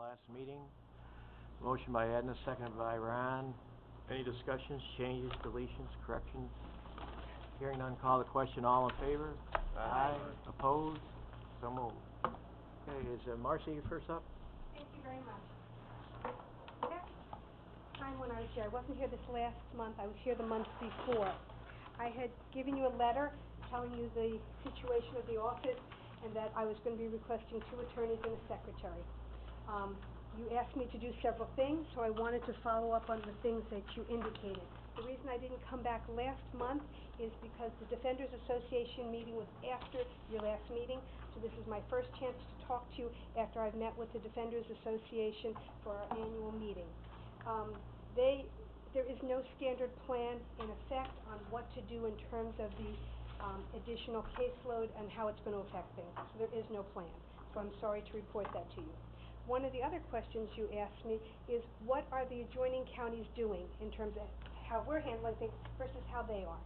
last meeting. Motion by Edna, seconded by Ron. Any discussions, changes, deletions, corrections? Hearing none, call the question. All in favor? Aye. Opposed? So moved. Okay, is Marcy first up? Thank you very much. Last time when I was here, I wasn't here this last month, I was here the month before. I had given you a letter telling you the situation of the office and that I was going to be requesting 2 attorneys and a secretary. You asked me to do several things, so I wanted to follow up on the things that you indicated. The reason I didn't come back last month is because the Defenders Association meeting was after your last meeting, so this is my first chance to talk to you after I've met with the Defenders Association for our annual meeting. There is no standard plan in effect on what to do in terms of the additional caseload and how it's going to affect things. So there is no plan. So I'm sorry to report that to you. One of the other questions you asked me is what are the adjoining counties doing in terms of how we're handling things versus how they are.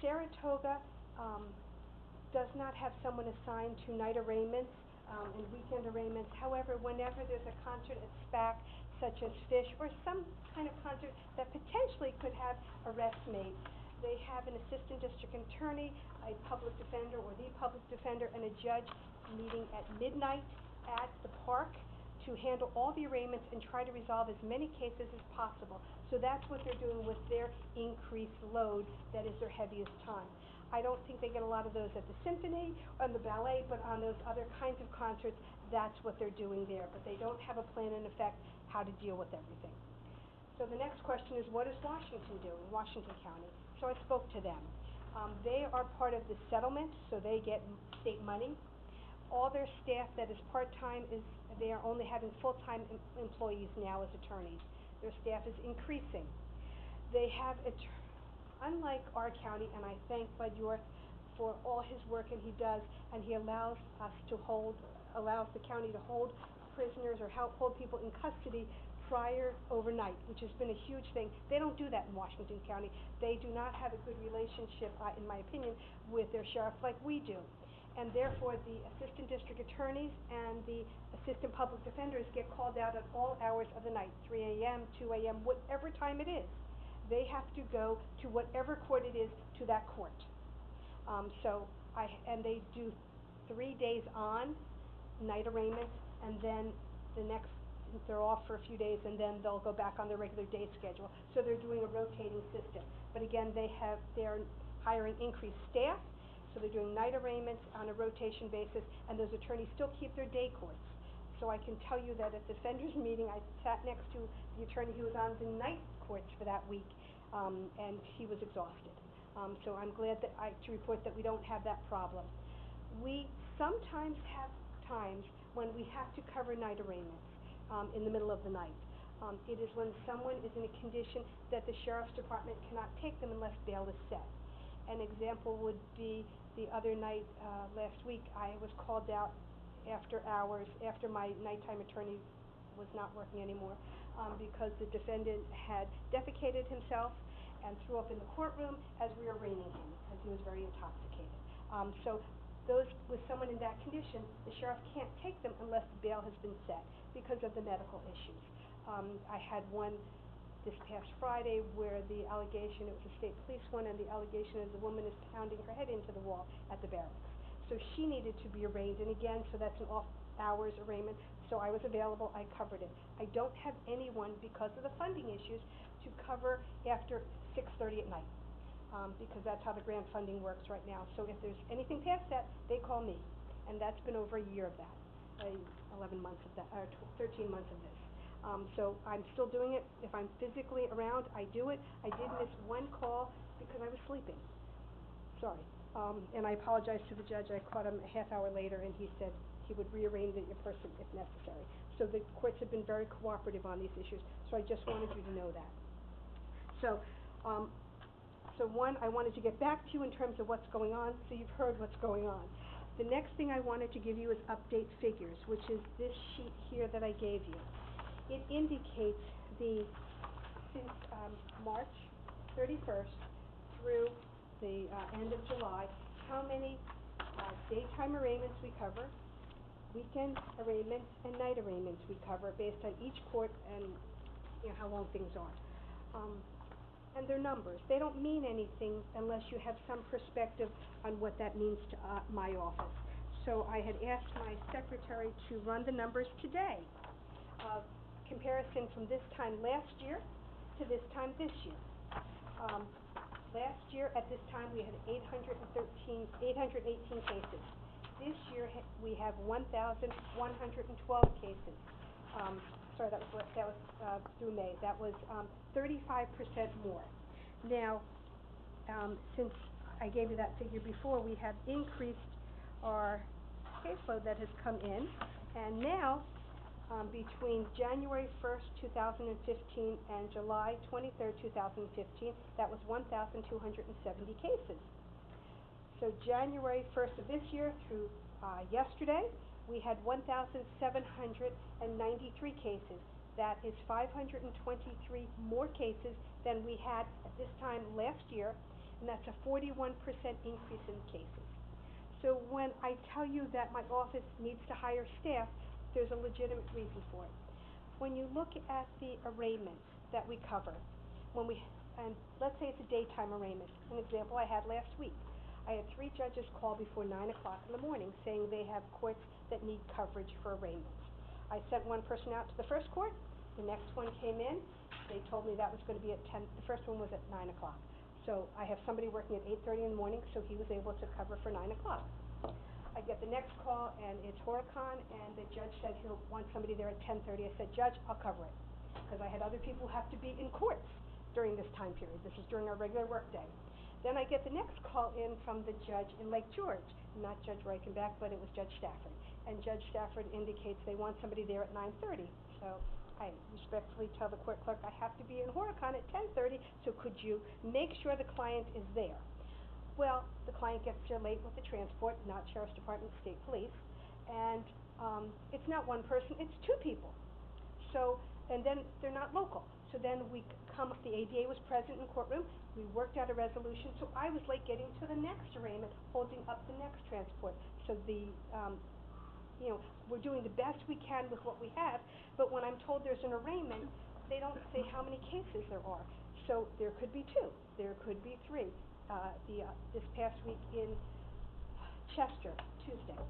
Saratoga does not have someone assigned to night arraignments and weekend arraignments. However, whenever there's a concert at SPAC, such as Fish, or some kind of concert that potentially could have arrests made, they have an assistant district attorney, a public defender or the public defender, and a judge meeting at midnight at the park to handle all the arraignments and try to resolve as many cases as possible. So that's what they're doing with their increased load. That is their heaviest time. I don't think they get a lot of those at the symphony or the ballet, but on those other kinds of concerts, that's what they're doing there. But they don't have a plan in effect how to deal with everything. So the next question is, what is Washington doing, Washington County? So I spoke to them. They are part of the settlement, so they get state money. All their staff that is part-time they are only having full-time employees now as attorneys. Their staff is increasing. They have, unlike our county, and I thank Bud York for all his work and he does, and he allows the county to hold prisoners or hold people in custody overnight, which has been a huge thing. They don't do that in Washington County. They do not have a good relationship, in my opinion, with their sheriff like we do. And therefore, the assistant district attorneys and the assistant public defenders get called out at all hours of the night, 3 a.m., 2 a.m., whatever time it is. They have to go to whatever court it is to that court. And they do 3 days on night arraignments, and then they're off for a few days, and then they'll go back on their regular day schedule. So they're doing a rotating system. But again, they're hiring increased staff. So they're doing night arraignments on a rotation basis, and those attorneys still keep their day courts. So I can tell you that at the defenders meeting, I sat next to the attorney who was on the night courts for that week, and he was exhausted. So I'm glad to report that we don't have that problem. We sometimes have times when we have to cover night arraignments in the middle of the night. It is when someone is in a condition that the sheriff's department cannot take them unless bail is set. An example would be the other night last week, I was called out after hours, after my nighttime attorney was not working anymore, because the defendant had defecated himself and threw up in the courtroom as we were arraigning him because he was very intoxicated. So those with someone in that condition, the sheriff can't take them unless the bail has been set because of the medical issues. I had one this past Friday where the allegation, it was a state police one, and the allegation is the woman is pounding her head into the wall at the barracks. So she needed to be arraigned, and again, so that's an off-hours arraignment, so I was available, I covered it. I don't have anyone, because of the funding issues, to cover after 6:30 at night, because that's how the grant funding works right now. So if there's anything past that, they call me, and that's been over a year of that, 11 months of that, or 13 months of this. So I'm still doing it. If I'm physically around, I do it. I did miss one call because I was sleeping. Sorry. And I apologize to the judge. I caught him a half hour later, and he said he would rearrange the person if necessary. So the courts have been very cooperative on these issues. So I just wanted you to know that. So one, I wanted to get back to you in terms of what's going on, so you've heard what's going on. The next thing I wanted to give you is update figures, which is this sheet here that I gave you. It indicates since March 31st through the end of July, how many daytime arraignments we cover, weekend arraignments and night arraignments we cover based on each court and, you know, how long things are. And they're numbers. They don't mean anything unless you have some perspective on what that means to my office. So I had asked my secretary to run the numbers today. Comparison from this time last year to this time this year. Last year at this time we had 818 cases. This year we have 1,112 cases. Sorry, that was through May. That was 35% more. Now, since I gave you that figure before, we have increased our caseload that has come in, and now between January 1st, 2015 and July 23rd, 2015, that was 1,270 cases. So January 1st of this year through yesterday, we had 1,793 cases. That is 523 more cases than we had at this time last year, and that's a 41% increase in cases. So when I tell you that my office needs to hire staff, there's a legitimate reason for it. When you look at the arraignments that we cover, and let's say it's a daytime arraignment, an example I had last week. I had 3 judges call before 9 o'clock in the morning saying they have courts that need coverage for arraignments. I sent one person out to the first court, the next one came in, they told me that was going to be at 10, the first one was at 9 o'clock. So I have somebody working at 8:30 in the morning, so he was able to cover for 9 o'clock. I get the next call and it's Horicon, and the judge said he'll want somebody there at 10:30. I said, Judge, I'll cover it, because I had other people who have to be in courts during this time period. This is during our regular work day. Then I get the next call in from the judge in Lake George, not Judge Reichenbach, but it was Judge Stafford. And Judge Stafford indicates they want somebody there at 9:30. So I respectfully tell the court clerk I have to be in Horicon at 10:30, so could you make sure the client is there? Well, the client gets there late with the transport, not Sheriff's Department, State Police, and it's not one person, it's 2 people. So, and then they're not local. So then the ADA was present in the courtroom, we worked out a resolution, so I was late getting to the next arraignment, holding up the next transport. So we're doing the best we can with what we have, but when I'm told there's an arraignment, they don't say how many cases there are. So there could be 2, there could be 3. This past week in Chester, Tuesday,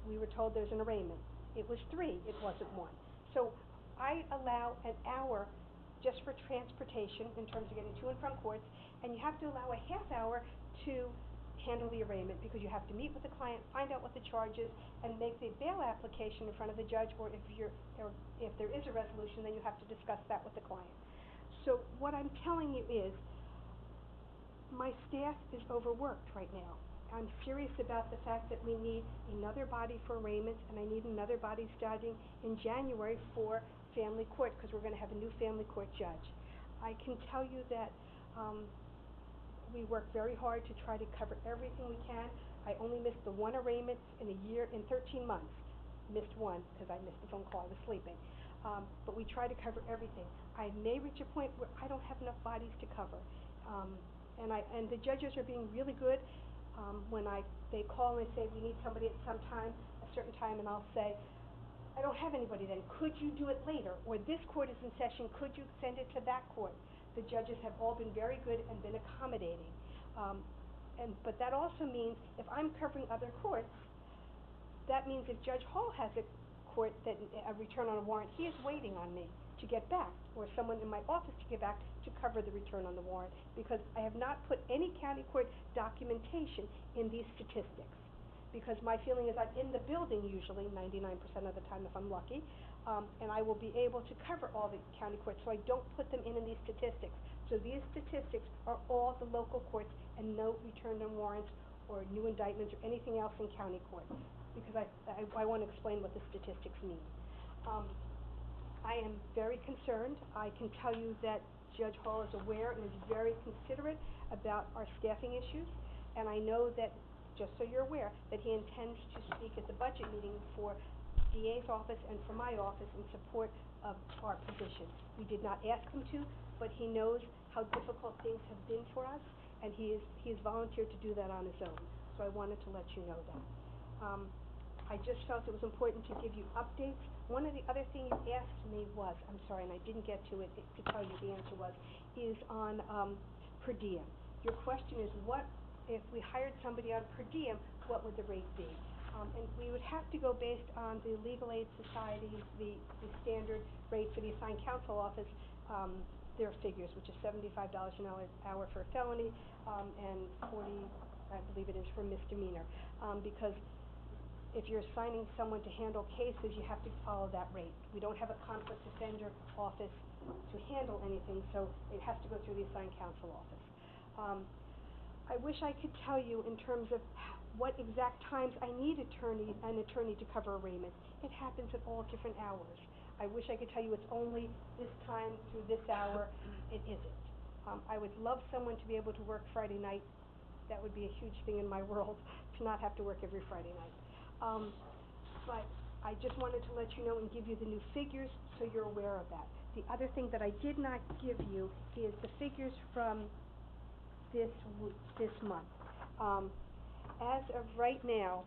we were told there's an arraignment. It was 3, it wasn't 1. So I allow an hour just for transportation in terms of getting to and from courts, and you have to allow a half hour to handle the arraignment, because you have to meet with the client, find out what the charge is, and make the bail application in front of the judge, or if there is a resolution, then you have to discuss that with the client. So what I'm telling you is, my staff is overworked right now. I'm serious about the fact that we need another body for arraignments, and I need another body starting in January for family court, because we're going to have a new family court judge. I can tell you that we work very hard to try to cover everything we can. I only missed the 1 arraignment in a year, in 13 months. Missed 1 because I missed the phone call, I was sleeping. But we try to cover everything. I may reach a point where I don't have enough bodies to cover. And the judges are being really good. When they call and they say we need somebody at some time, a certain time, and I'll say, I don't have anybody then. Could you do it later? Or this court is in session. Could you send it to that court? The judges have all been very good and been accommodating. But that also means if I'm covering other courts, that means if Judge Hall has a court that a return on a warrant, he is waiting on me to get back, or someone in my office to get back to cover the return on the warrant, because I have not put any county court documentation in these statistics. Because my feeling is I'm in the building usually 99% of the time if I'm lucky, and I will be able to cover all the county courts, so I don't put them in these statistics. So these statistics are all the local courts and no return on warrants or new indictments or anything else in county court, because I want to explain what the statistics mean. I am very concerned. I can tell you that Judge Hall is aware and is very considerate about our staffing issues, and I know that, just so you're aware, that he intends to speak at the budget meeting for DA's office and for my office in support of our position. We did not ask him to, but he knows how difficult things have been for us, and he has volunteered to do that on his own. So I wanted to let you know that. I just felt it was important to give you updates. One of the other things you asked me was, I'm sorry, and I didn't get to it, to tell you the answer was, is on, per diem. Your question is, what, if we hired somebody on per diem, what would the rate be? And we would have to go based on the Legal Aid Society's, the standard rate for the assigned counsel office, their figures, which is $75 an hour for a felony, and 40, I believe it is, for misdemeanor. Because if you're assigning someone to handle cases, you have to follow that rate. We don't have a conflict defender office to handle anything, so it has to go through the assigned counsel office. I wish I could tell you in terms of what exact times I need an attorney to cover arraignments. It happens at all different hours. I wish I could tell you it's only this time through this hour. It isn't. I would love someone to be able to work Friday night. That would be a huge thing in my world, to not have to work every Friday night. But I just wanted to let you know and give you the new figures so you're aware of that. The other thing that I did not give you is the figures from this month. As of right now,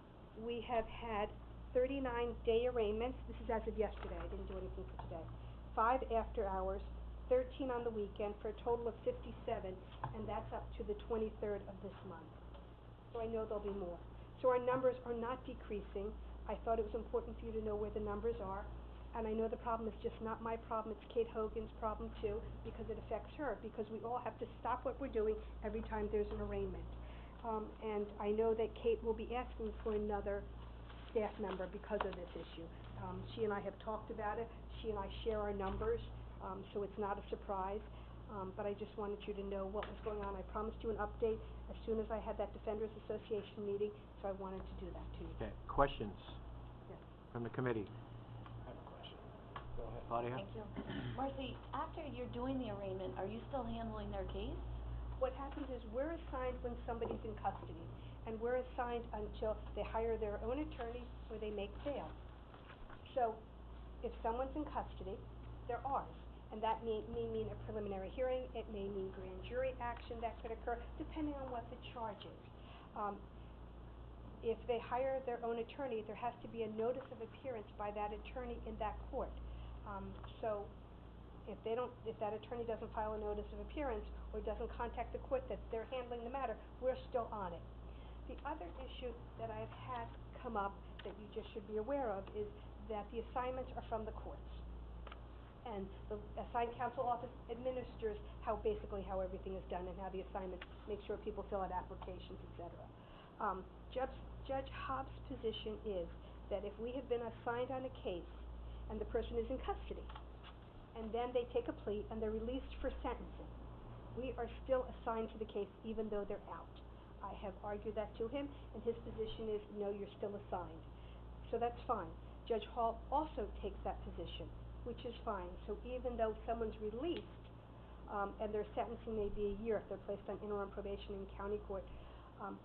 we have had 39 day arraignments. This is as of yesterday. I didn't do anything for today. 5 after hours, 13 on the weekend, for a total of 57, and that's up to the 23rd of this month. So I know there'll be more. So our numbers are not decreasing. I thought it was important for you to know where the numbers are. And I know the problem is just not my problem, it's Kate Hogan's problem too, because it affects her, because we all have to stop what we're doing every time there's an arraignment. And I know that Kate will be asking for another staff member because of this issue. She and I have talked about it. She and I share our numbers, so it's not a surprise. But I just wanted you to know what was going on. I promised you an update as soon as I had that Defenders Association meeting, so I wanted to do that to you. Okay, questions? Yes. From the committee? I have a question. Go ahead, Claudia. Thank you. Marcy, after you're doing the arraignment, are you still handling their case? What happens is we're assigned when somebody's in custody, and we're assigned until they hire their own attorney or they make bail. So if someone's in custody, they're ours. And that may mean a preliminary hearing, it may mean grand jury action that could occur, depending on what the charge is. If they hire their own attorney, there has to be a notice of appearance by that attorney in that court. So if that attorney doesn't file a notice of appearance or doesn't contact the court that they're handling the matter, we're still on it. The other issue that I've had come up that you just should be aware of is that the assignments are from the courts. And the assigned counsel office administers basically how everything is done and how the assignments make sure people fill out applications, etc. Judge Hobbs' position is that if we have been assigned on a case and the person is in custody, and then they take a plea and they're released for sentencing, we are still assigned to the case even though they're out. I have argued that to him, and his position is, no, you're still assigned. So that's fine. Judge Hall also takes that position, which is fine. So even though someone's released, and their sentencing may be a year if they're placed on interim probation in county court,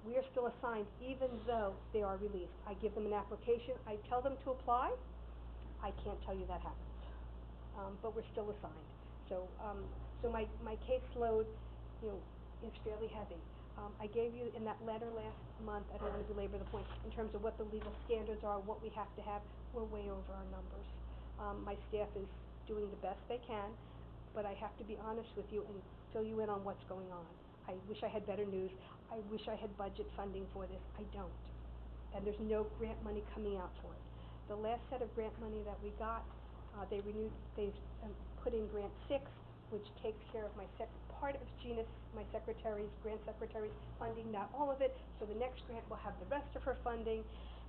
we are still assigned even though they are released. I give them an application, I tell them to apply, I can't tell you that happens. But we're still assigned. So my caseload, is fairly heavy. I gave you in that letter last month, I don't want to belabor the point, in terms of what the legal standards are, what we have to have, we're way over our numbers. My staff is doing the best they can, but I have to be honest with you and fill you in on what's going on. I wish I had better news. I wish I had budget funding for this. I don't. And there's no grant money coming out for it. The last set of grant money that we got, they've put in grant 6, which takes care of part of Gina's, my grant secretary's funding, not all of it. So the next grant will have the rest of her funding,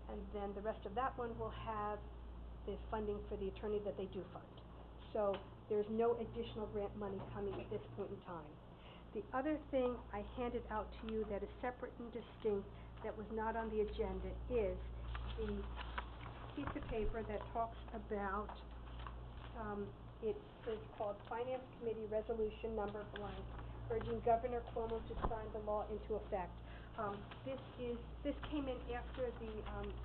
and then the rest of that one will have the funding for the attorney that they do fund. So there's no additional grant money coming at this point in time. The other thing I handed out to you that is separate and distinct that was not on the agenda is the piece of paper that talks about, it is called Finance Committee Resolution Number blank, urging Governor Cuomo to sign the law into effect. This came in after the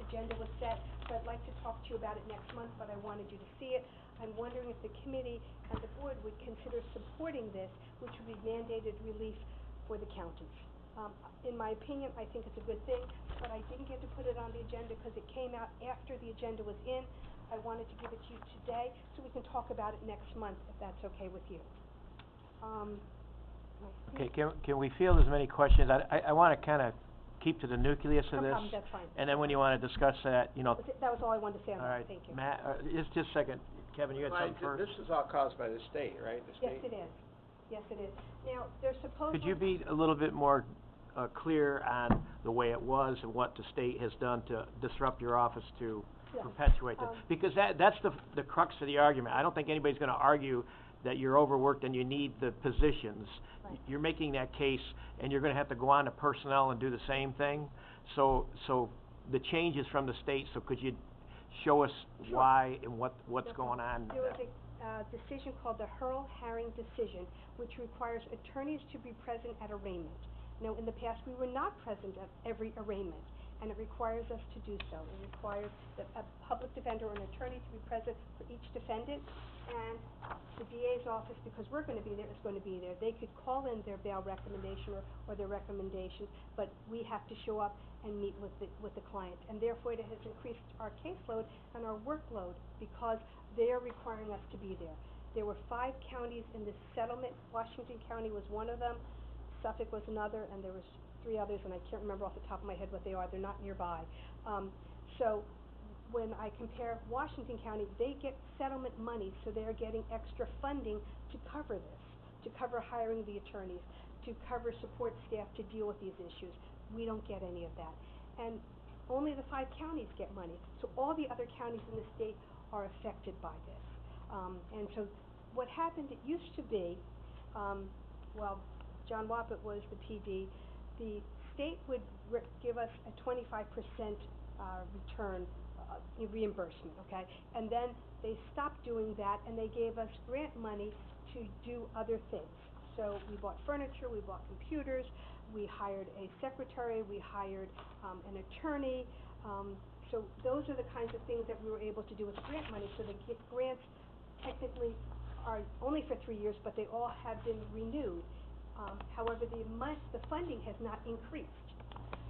agenda was set, so I'd like to talk to you about it next month, but I wanted you to see it. I'm wondering if the committee and the board would consider supporting this, which would be mandated relief for the counties. In my opinion, I think it's a good thing, but I didn't get to put it on the agenda because it came out after the agenda was in. I wanted to give it to you today, so we can talk about it next month, if that's okay with you. I Okay, think- can we field as many questions? I wanna kinda keep to the nucleus of No this. problem, that's fine. And then when you wanna discuss that, you know. That was all I wanted to say on All that, right, thank you. Matt, just a second. Kevin, you had something first? This is all caused by the state, right? The Yes, state? it is. Yes, it is. Now, there's supposedly... Could you be a little bit more, clear on the way it was and what the state has done to disrupt your office to Yes. perpetuate this? Because that's the crux of the argument. I don't think anybody's gonna argue that you're overworked and you need the positions. Right. You're making that case, and you're gonna have to go on to personnel and do the same thing. So the changes from the state, so could you show us Sure. why and what's No going on? There was a decision called the hurl decision, which requires attorneys to be present at arraignment. Now, in the past, we were not present at every arraignment, and it requires us to do so. It requires that a public defender or an attorney to be present for each defendant, and the DA's office, because we're gonna be there, is gonna be there. They could call in their bail recommendation or their recommendation, but we have to show up and meet with the client. And therefore, it has increased our caseload and our workload because they're requiring us to be there. There were 5 counties in this settlement. Washington County was one of them, Suffolk was another, and there was 3 others, and I can't remember off the top of my head what they are. They're not nearby. So when I compare Washington County, they get settlement money, so they're getting extra funding to cover this, to cover hiring the attorneys, to cover support staff to deal with these issues. We don't get any of that. And only the 5 counties get money, so all the other counties in the state are affected by this. And so what happened, it used to be, well, John Wappett was the PD, the state would give us a 25% return, reimbursement, okay? And then they stopped doing that, and they gave us grant money to do other things. So we bought furniture, we bought computers, we hired a secretary, we hired an attorney. So those are the kinds of things that we were able to do with grant money. So the grants technically are only for 3 years, but they all have been renewed. However, the funding has not increased.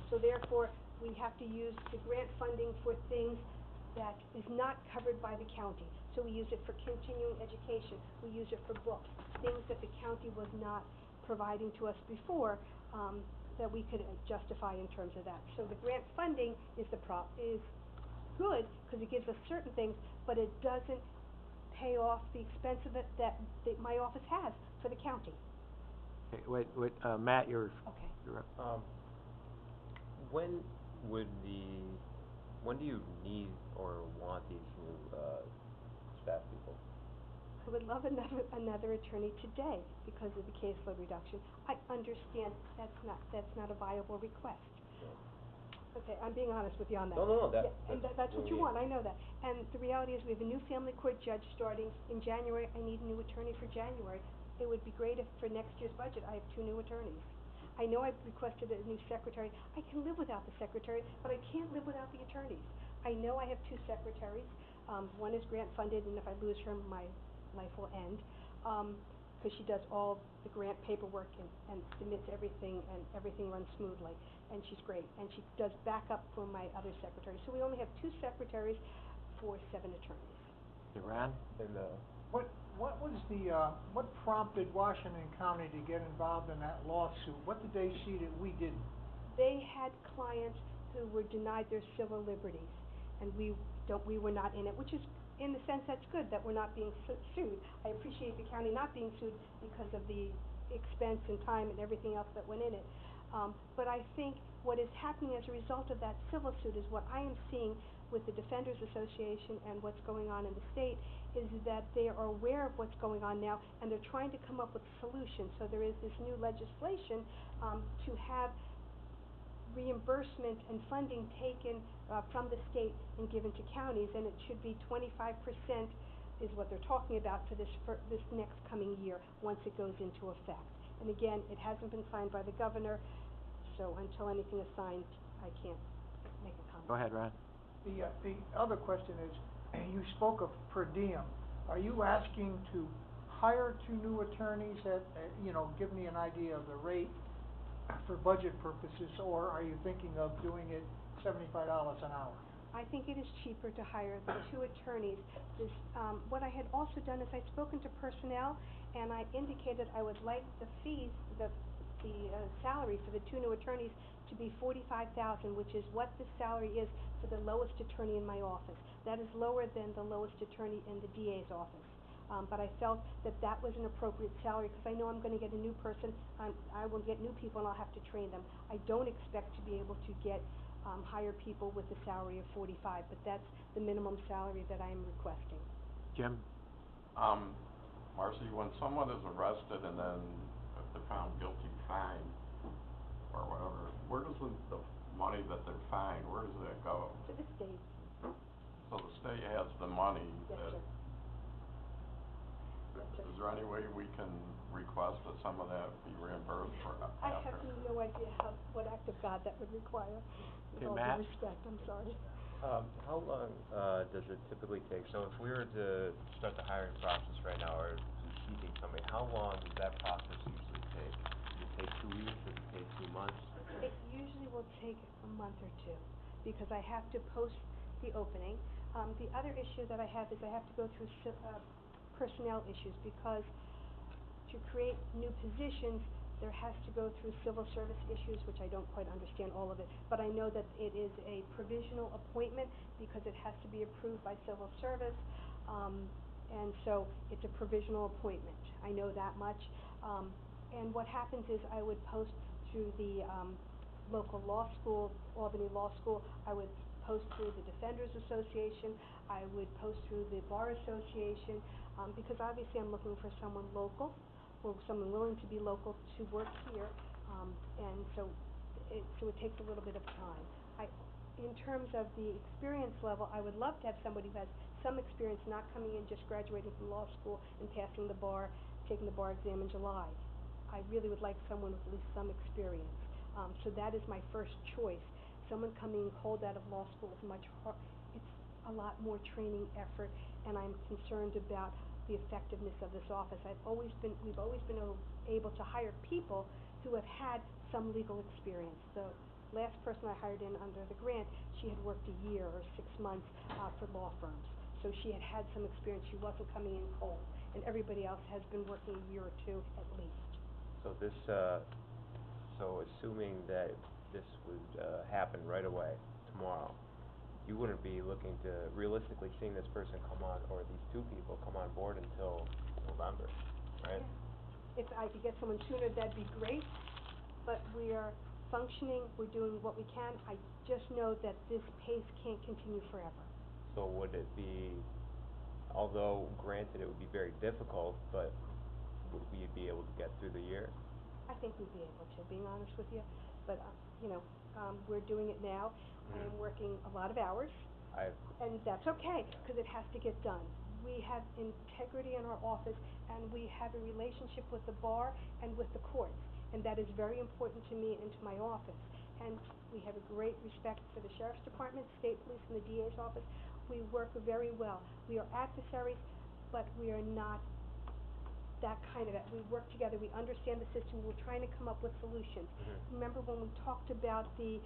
So therefore, we have to use the grant funding for things that is not covered by the county. So we use it for continuing education, we use it for books, things that the county was not providing to us before, that we could justify in terms of that. So the grant funding is good, because it gives us certain things, but it doesn't pay off the expense of it that my office has for the county. Okay, wait, Matt, you're up. When do you need or want these new, staff people? I would love another attorney today because of the caseload reduction. I understand that's not a viable request. Okay, I'm being honest with you on that. No, Yeah, and that's what you yeah. want, I know that. And the reality is, we have a new family court judge starting in January. I need a new attorney for January. It would be great if for next year's budget, I have 2 new attorneys. I know I've requested a new secretary. I can live without the secretary, but I can't live without the attorneys. I know I have 2 secretaries. One is grant funded, and if I lose her, my life will end. Because she does all the grant paperwork and submits everything, and everything runs smoothly. And she's great. And she does backup for my other secretary. So we only have 2 secretaries for 7 attorneys. Okay, Ron? And, What prompted Washington County to get involved in that lawsuit? What did they see that we didn't? They had clients who were denied their civil liberties, and we were not in it, which is, in a sense, that's good that we're not being sued. I appreciate the county not being sued because of the expense and time and everything else that went in it. But I think what is happening as a result of that civil suit is what I am seeing with the Defenders Association and what's going on in the state, is that they are aware of what's going on now, and they're trying to come up with solutions. So there is this new legislation to have reimbursement and funding taken from the state and given to counties, and it should be 25% is what they're talking about for this next coming year, once it goes into effect. And again, it hasn't been signed by the governor, so until anything is signed, I can't make a comment. Go ahead, Ron. The other question is, you spoke of per diem. Are you asking to hire 2 new attorneys give me an idea of the rate for budget purposes, or are you thinking of doing it $75 an hour? I think it is cheaper to hire the two attorneys. This, what I had also done is I'd spoken to personnel, and I indicated I would like the fees, the salary for the two new attorneys to be $45,000, which is what the salary is for the lowest attorney in my office. That is lower than the lowest attorney in the DA's office. But I felt that that was an appropriate salary, because I know I'm gonna get a new person, I will get new people and I'll have to train them. I don't expect to be able to get, hire people with a salary of 45, but that's the minimum salary that I am requesting. Jim? Marcy, when someone is arrested and then if they're found guilty, fined, or whatever, where does the money that they're fined, where does that go? To the state. So the state has the money Yes, that... sir. Yes, sir. Is there any way we can request that some of that be reimbursed for after? I have no idea what act of God that would require, with Okay, all Matt? due respect, I'm sorry. How long, does it typically take? So if we were to start the hiring process right now, or seeking somebody, how long does that process usually take? Does it take 2 weeks, does it take 2 months? It usually will take a month or two, because I have to post the opening. The other issue that I have is I have to go through personnel issues, because to create new positions, there has to go through civil service issues, which I don't quite understand all of it, but I know that it is a provisional appointment because it has to be approved by civil service, and so it's a provisional appointment. I know that much. And what happens is I would post through the local law school, Albany Law School. I would post through the Defenders Association. I would post through the Bar Association, because obviously I'm looking for someone local, or someone willing to be local to work here, and so it takes a little bit of time. In terms of the experience level, I would love to have somebody who has some experience, not coming in just graduating from law school and passing the bar, taking the bar exam in July. I really would like someone with at least some experience. So that is my first choice. Someone coming cold out of law school is much hard. It's a lot more training effort, and I'm concerned about the effectiveness of this office. we've always been able to hire people who have had some legal experience. The last person I hired in under the grant, she had worked a year or 6 months for law firms. So she had had some experience. She wasn't coming in cold. And everybody else has been working a year or two at least. So this, so assuming that this would, happen right away, tomorrow, you wouldn't be looking to realistically seeing this person come on, or these two people come on board until November, right? Yeah. If I could get someone sooner, that'd be great, but we are functioning, we're doing what we can. I just know that this pace can't continue forever. So would it be, although granted it would be very difficult, but would we be able to get through the year? I think we'd be able to, being honest with you, but, we're doing it now. I am working a lot of hours, and that's okay, because it has to get done. We have integrity in our office, and we have a relationship with the bar and with the courts, and that is very important to me and to my office. And we have a great respect for the Sheriff's Department, State Police, and the DA's office. We work very well. We are adversaries, but we are not that kind of it. We work together, we understand the system, we're trying to come up with solutions. Remember when we talked about the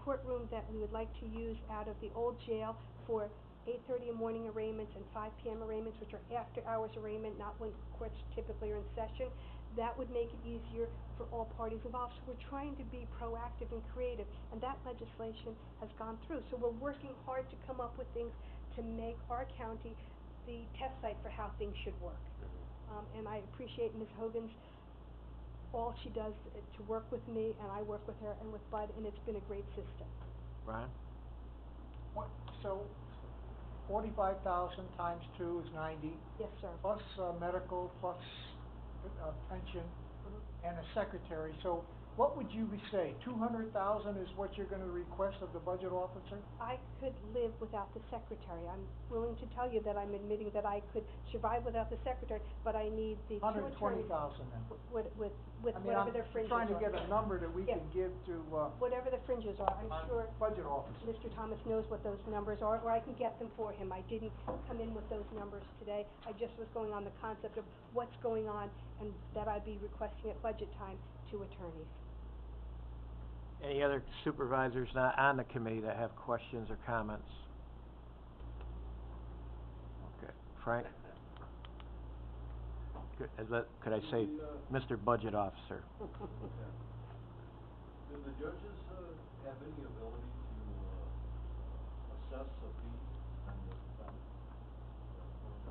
courtroom that we would like to use out of the old jail for 8:30 in morning arraignments and 5 p.m. arraignments, which are after-hours arraignment, not when courts typically are in session? That would make it easier for all parties involved. So we're trying to be proactive and creative, and that legislation has gone through. So we're working hard to come up with things to make our county the test site for how things should work. And I appreciate Ms. Hogan's, all she does to work with me, and I work with her and with Bud, and it's been a great system. Ron? So 45,000 times 2 is 90, Yes, sir. plus medical, plus pension, and a secretary. So what would you say? 200,000 is what you're gonna request of the budget officer? I could live without the secretary. I'm willing to tell you that I'm admitting that I could survive without the secretary, but I need the two attorneys. 120,000 then. With I mean, whatever their fringes are. I'm trying to get a number that we Yeah. can give to, Whatever the fringes are, I'm our sure budget officer. Mr. Thomas knows what those numbers are, or I can get them for him. I didn't come in with those numbers today. I just was going on the concept of what's going on, and that I'd be requesting at budget time 2 attorneys. Any other supervisors not on the committee that have questions or comments? Okay, Frank? Could I say, Mr. Budget Officer? Do the judges, have any ability to, assess a fee on this, service?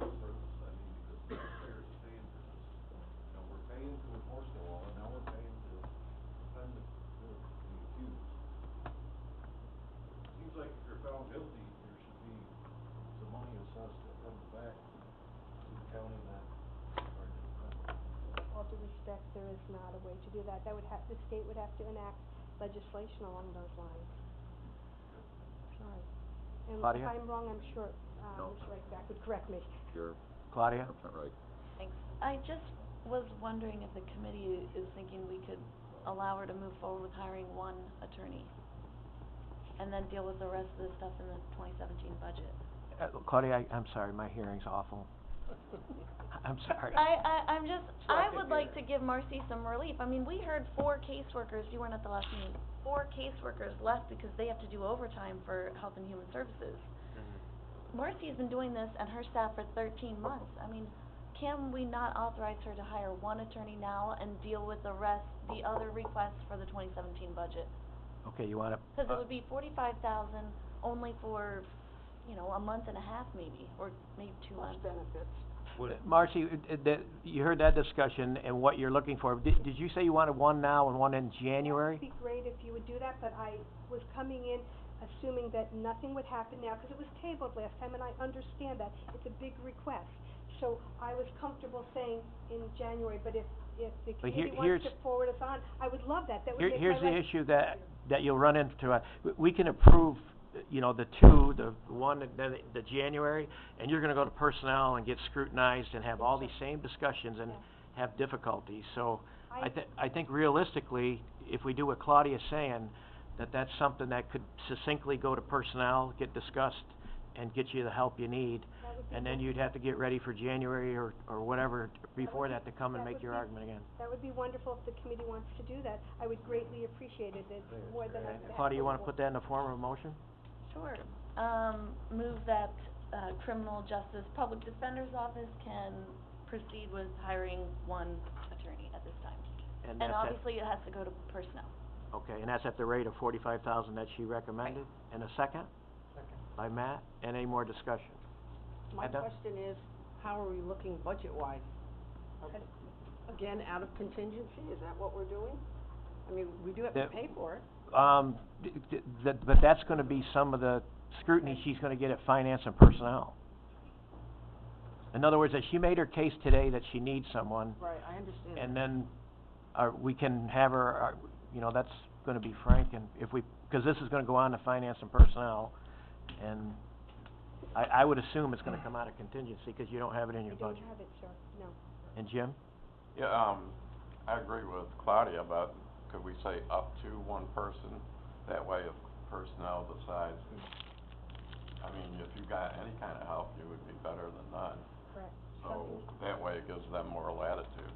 I mean, because the taxpayers are paying for this. You know, we're paying to enforce the law, and now we're paying to defend the accused. Seems like if you're found guilty, there should be some money assessed that comes back to the county that are defended. All due respect, there is not a way to do that. The state would have to enact legislation along those lines. Sorry. And Claudia? if I'm wrong, I'm sure, No. Mr. Reichback would correct me. You're Claudia? 100% right. Thanks. I just was wondering if the committee is thinking we could allow her to move forward with hiring one attorney and then deal with the rest of the stuff in the 2017 budget. Claudia, I'm sorry, my hearing's awful. I'm sorry. I'm just, I would like to give Marcy some relief. I mean, we heard 4 caseworkers, you weren't at the last meeting, 4 caseworkers left because they have to do overtime for Health and Human Services. Marcy's been doing this and her staff for 13 months. I mean, can we not authorize her to hire one attorney now and deal with the rest, the other requests for the 2017 budget? Okay, you wanna... Cause it would be 45,000 only for, you know, a month and a half maybe, or maybe 2 months. benefits. Marcy, you heard that discussion and what you're looking for. Did you say you wanted one now and one in January? It would be great if you would do that, but I was coming in assuming that nothing would happen now, because it was tabled last time, and I understand that. It's a big request. So I was comfortable saying in January, but if the But committee wants to forward us on, I would love that. That would make my life... Here's the issue that you'll run into. We can approve, you know, the 2, the 1, the January, and you're gonna go to personnel and get scrutinized and have all these same discussions and have difficulties. So I think realistically, if we do what Claudia's saying, that's something that could succinctly go to personnel, get discussed, and get you the help you need. And then you'd have to get ready for January or whatever before that to come and make your argument again. That would be wonderful if the committee wants to do that. I would greatly appreciate it. It's more than I've... Claudia, you wanna put that in the form of a motion? Sure. Move that, criminal justice public defender's office can proceed with hiring one attorney at this time. And And that's obviously it has to go to personnel. Okay, and that's at the rate of 45,000 that she recommended? And a second? Second. By Matt, and any more discussion? My Edna? question is, how are we looking budget-wise? Again, out of contingency, is that what we're doing? I mean, we do have to pay for it. But that's gonna be some of the scrutiny she's gonna get at finance and personnel. In other words, if she made her case today that she needs someone, Right, I understand. and then, we can have her, you know, that's gonna be frank, and because this is gonna go on to finance and personnel, and I would assume it's gonna come out of contingency, because you don't have it in your budget. I don't have it, sir, no. And Jim? Yeah, I agree with Claudia, but could we say up to 1 person? That way if personnel decides, I mean, if you got any kind of help, you would be better than none. Correct. So that way it gives them more latitude.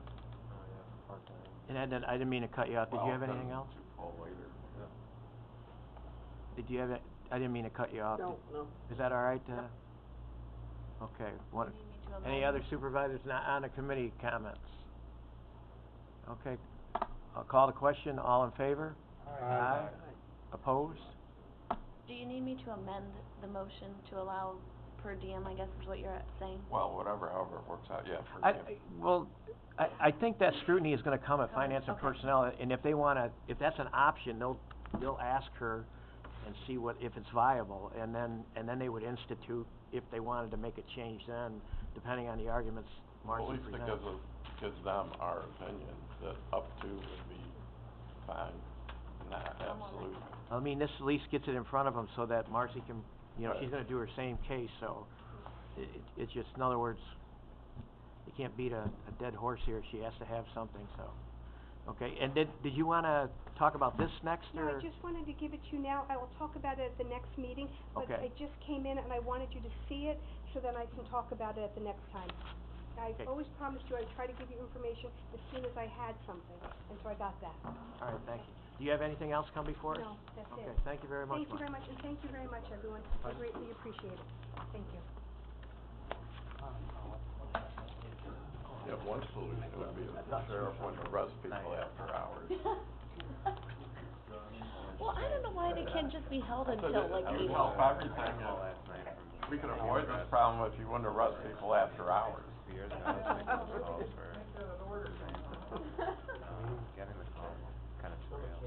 And I didn't mean to cut you off. Did you have anything else? To pull later. Did you have it? I didn't mean to cut you off. No. Is that all right? Okay. You need me to amend? Any other supervisors not on the committee comments? Okay. I'll call the question. All in favor? Aye. Opposed? Do you need me to amend the motion to allow per diem, I guess is what you're saying? Well, however it works out, yeah. I think that scrutiny is gonna come at finance and Okay. personnel, and if that's an option, they'll ask her and see if it's viable, and then they would institute if they wanted to make a change then, depending on the arguments Marcy At least presents. it gives them our opinion, that up to would be fine, not absolute. I mean, this at least gets it in front of them so that Marcy can, you know, she's gonna do her same case, so it's just, in other words, you can't beat a dead horse here, she has to have something, so. Okay, and did you wanna talk about this next, No, or? I just wanted to give it to you now. I will talk about it at the next meeting, but Okay. I just came in and I wanted you to see it, so then I can talk about it at the next time. I Okay. always promised you I'd try to give you information as soon as I had something, and so I got that. All right, thank you. Do you have anything else come before us? No, that's it. Okay, thank you very much, Thank you Mark. very much, and thank you very much, everyone. I greatly appreciate it. Thank you. Yeah, one solution would be if the sheriff wouldn't arrest people after hours. Well, I don't know why they can't just be held So until that- like it would 8. help everything if we could avoid this problem if you wouldn't arrest people after hours. Years ago, I was making those calls for, getting the call, kind of surreal.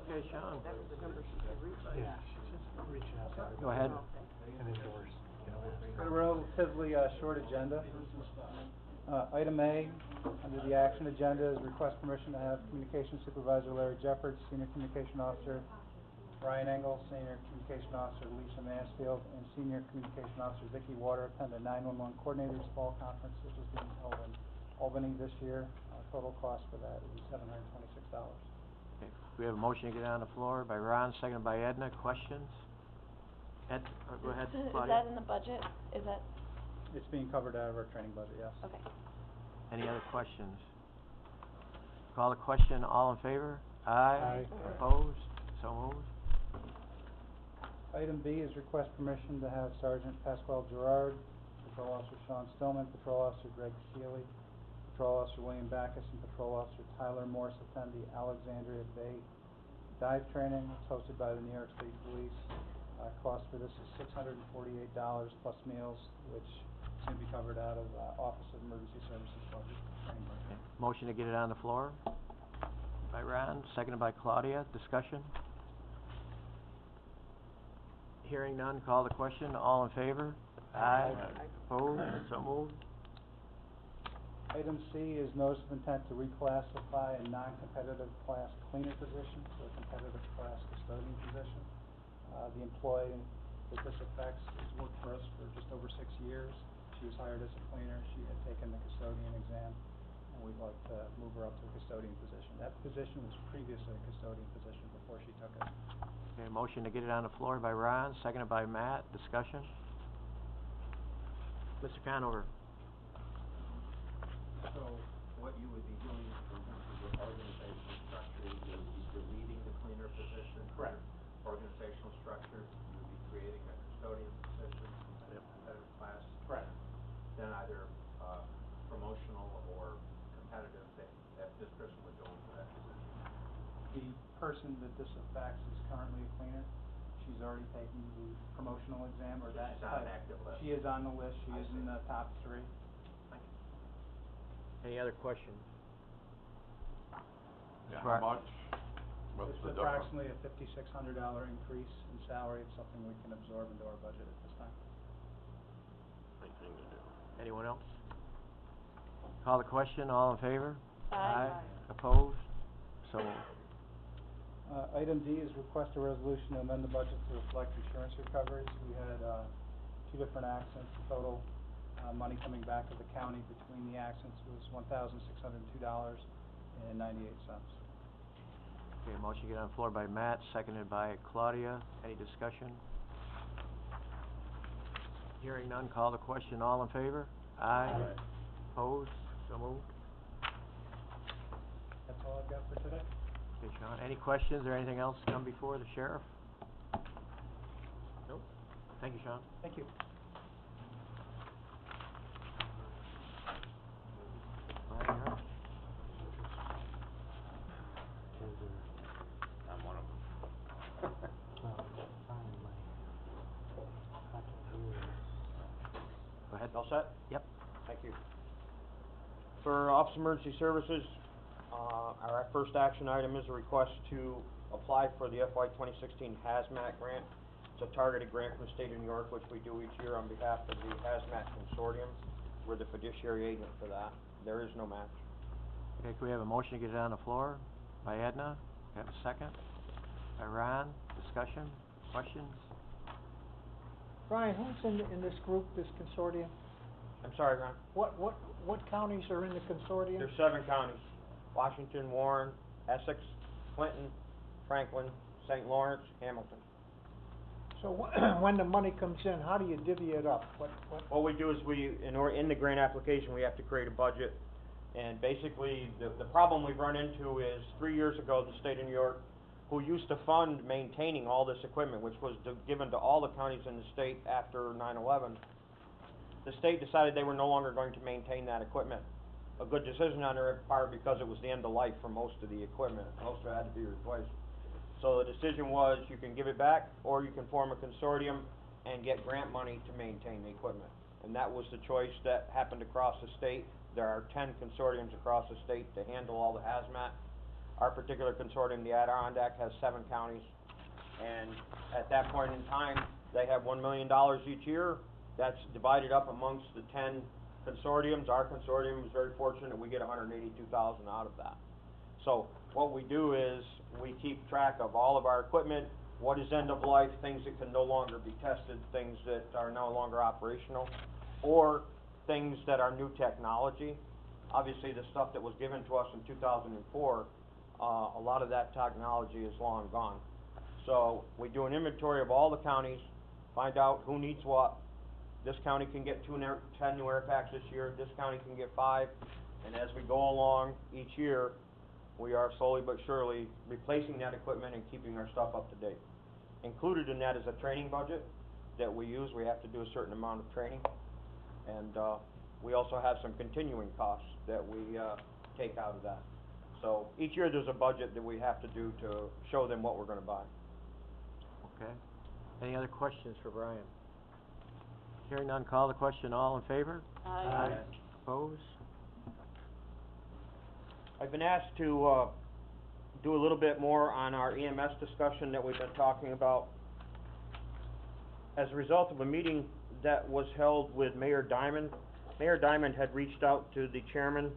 Okay, Sean. Go ahead. A relatively short agenda. Item A, under the action agenda, is request permission to have Communications Supervisor Larry Jeffords, Senior Communication Officer Brian Engel, Senior Communication Officer Lisa Mansfield, and Senior Communication Officer Vicki Water attend the 911 Coordinators Fall Conference, which is being held in Albany this year. Total cost for that is $726. Okay, we have a motion to get on the floor by Ron, seconded by Edna. Questions? Ed, go ahead, Is Claudia. that in the budget? Is that, It's being covered out of our training budget, yes. okay. Any other questions? Call the question, all in favor? Aye. Opposed? So moved. Item B is request permission to have Sergeant Pasquale Gerard, Patrol Officer Sean Stillman, Patrol Officer Greg Seeley, Patrol Officer William Backus, and Patrol Officer Tyler Morse attend the Alexandria Bay dive training. It's hosted by the New York State Police. Cost for this is $648 plus meals, which is going to be covered out of Office of Emergency Services budget, training budget. Okay, motion to get it on the floor by Ron, seconded by Claudia. Discussion? Hearing none, call the question. All in favor? Aye. Opposed? So moved. Item C is notice of intent to reclassify a non-competitive class cleaner position to a competitive class custodian position. The employee that this affects has worked for us for just over 6 years. She was hired as a cleaner. She had taken the custodian exam, and we'd like to move her up to a custodian position. That position was previously a custodian position before she took it. Okay, motion to get it on the floor by Ron, seconded by Matt. Discussion? Mr. Conover. So what you would be doing in terms of your organizational structure, you would be deleting the cleaner position? Correct. Organizational structure, you would be creating a custodian position, competitive class? Correct. Then either, promotional or competitive, that this person would go into that position? The person that this affects is currently a cleaner. She's already taken the promotional exam or So that. she's on an active list? She is on the list. She I is in see. the top 3. Any other questions? Yeah, Right. how much? What's It's the difference? approximately a $5,600 increase in salary. It's something we can absorb into our budget at this time. Right thing to do. Anyone else? Call the question. All in favor? Aye. Opposed? So moved. Item D is request a resolution to amend the budget to reflect insurance recoveries. We had 2 different accidents. The total money coming back to the county between the accidents was $1,602.98. Okay, motion to get on the floor by Matt, seconded by Claudia. Any discussion? Hearing none, call the question. All in favor? Aye. Opposed? So moved. That's all I've got for today. Okay, Sean, any questions or anything else come before the sheriff? Nope. Thank you, Sean. Thank you. Brian, you're up. I'm one of them. Go ahead. All set? Yep. Thank you. For Office of Emergency Services, our first action item is a request to apply for the FY 2016 Hazmat Grant. It's a targeted grant from the state of New York, which we do each year on behalf of the Hazmat Consortium. We're the fiduciary agent for that. There is no match. Okay, can we have a motion to get it on the floor by Edna? Have a second? By Ron? Discussion? Questions? Brian, who's in this group, this consortium? I'm sorry, Ron. What counties are in the consortium? There's 7 counties: Washington, Warren, Essex, Clinton, Franklin, St. Lawrence, Hamilton. So when the money comes in, how do you divvy it up? What? What we do is in the grant application, we have to create a budget. And basically, the problem we've run into is 3 years ago, the state of New York, who used to fund maintaining all this equipment, which was given to all the counties in the state after 9/11, the state decided they were no longer going to maintain that equipment. A good decision on their part because it was the end of life for most of the equipment. Most of it had to be replaced. So the decision was you can give it back or you can form a consortium and get grant money to maintain the equipment. And that was the choice that happened across the state. There are 10 consortiums across the state to handle all the hazmat. Our particular consortium, the Adirondack, has 7 counties. And at that point in time, they have $1 million each year. That's divided up amongst the 10 consortiums. Our consortium is very fortunate. We get $182,000 out of that. So what we do is we keep track of all of our equipment, what is end of life, things that can no longer be tested, things that are no longer operational, or things that are new technology. Obviously, the stuff that was given to us in 2004, a lot of that technology is long gone. So we do an inventory of all the counties, find out who needs what. This county can get 10 new air packs this year, this county can get 5, and as we go along each year, we are slowly but surely replacing that equipment and keeping our stuff up to date. Included in that is a training budget that we use. We have to do a certain amount of training, and we also have some continuing costs that we take out of that. So each year there's a budget that we have to do to show them what we're going to buy. Okay. Any other questions for Brian? Hearing none, call the question. All in favor? Aye. Opposed? I've been asked to do a little bit more on our EMS discussion that we've been talking about. As a result of a meeting that was held with Mayor Diamond, Mayor Diamond had reached out to the chairman